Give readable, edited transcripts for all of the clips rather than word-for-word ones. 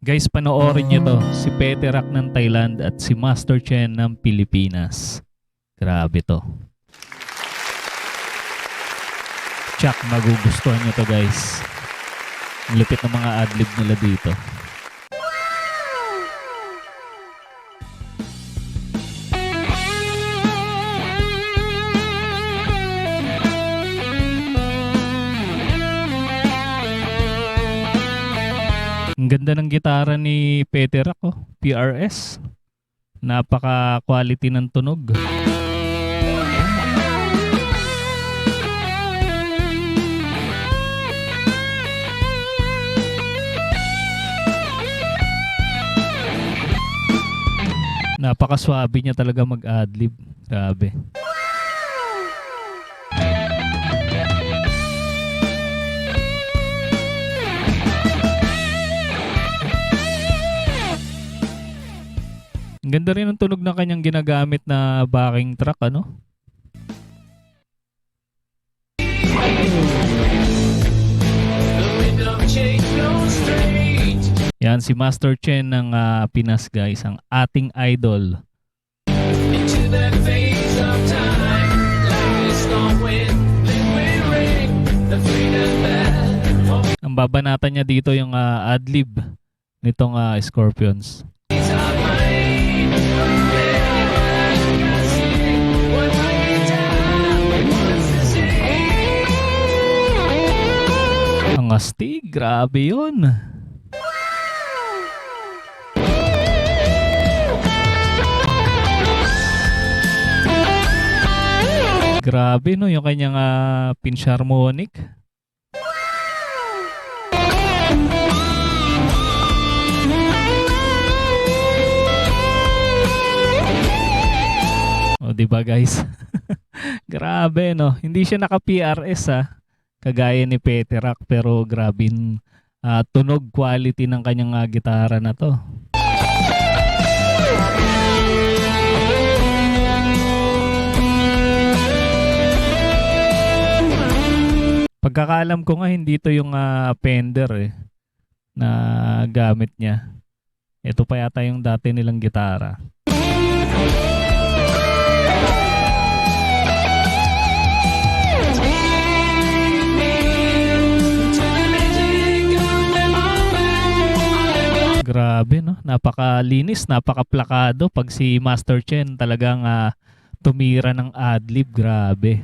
Guys, panoorin nyo to. Si Peterak ng Thailand at si Master Chen ng Pilipinas. Grabe to. Tsak, magugustuhan nyo to guys. Ang lupit ng mga adlib nila dito. Ang ganda ng gitara ni Peterak, oh. PRS. Napaka-quality ng tunog. Napaka-swabe niya talaga mag-adlib. Grabe. Ang ganda rin ng tunog na kanyang ginagamit na backing track, ano? Yan, si Master Chen ng Pinas, guys. Ang ating idol. Ang babanatan niya dito yung adlib nitong Scorpions. Ang astig, grabe yun. Grabe no, yung kanyang pinch harmonic. O, diba guys? Grabe no. Hindi siya naka-PRS kagaya ni Peterak, pero grabe tunog quality ng kanyang gitara na to. Pagkakaalam ko nga hindi to yung Fender na gamit niya. Ito pa yata yung dati nilang gitara. Grabe no, napakalinis, napakaplakado pag si Master Chen talagang tumira ng adlib, grabe.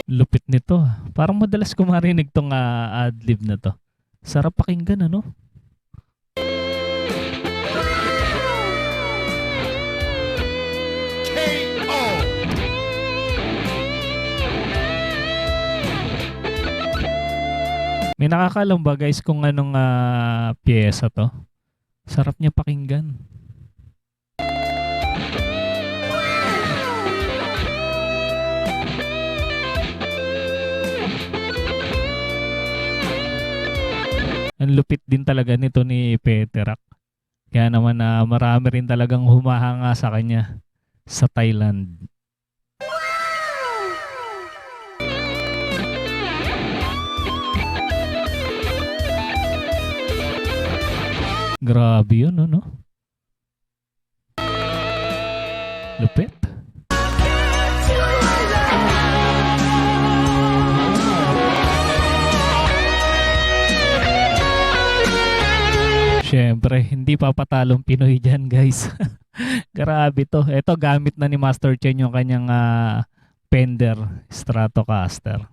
Lupit nito. Parang madalas ko marinig tong adlib na to. Sarap pakinggan, ano? May nakakalam ba guys kung anong piyesa to? Sarap niya pakinggan. Ang lupit din talaga nito ni Peterak. Kaya naman marami rin talagang humahanga sa kanya sa Thailand. Grabe yun, no? Lupit. Siyempre, hindi papatalong Pinoy dyan, guys. Grabe to. Ito, gamit na ni Master Chen yung kanyang Fender Stratocaster.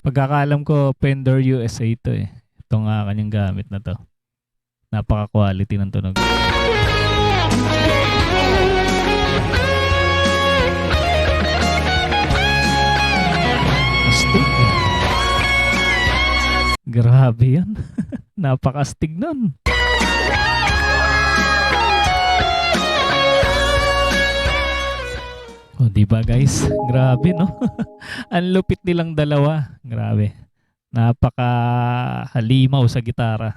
Pagkakaalam ko, Fender USA ito Itong kanyang gamit na to. Napaka-quality ng tunog. Astig. Grabe yan. Napaka-astig nun. O, diba guys? Grabe, no? Ang lupit nilang dalawa. Grabe. Napaka halimaw sa gitara.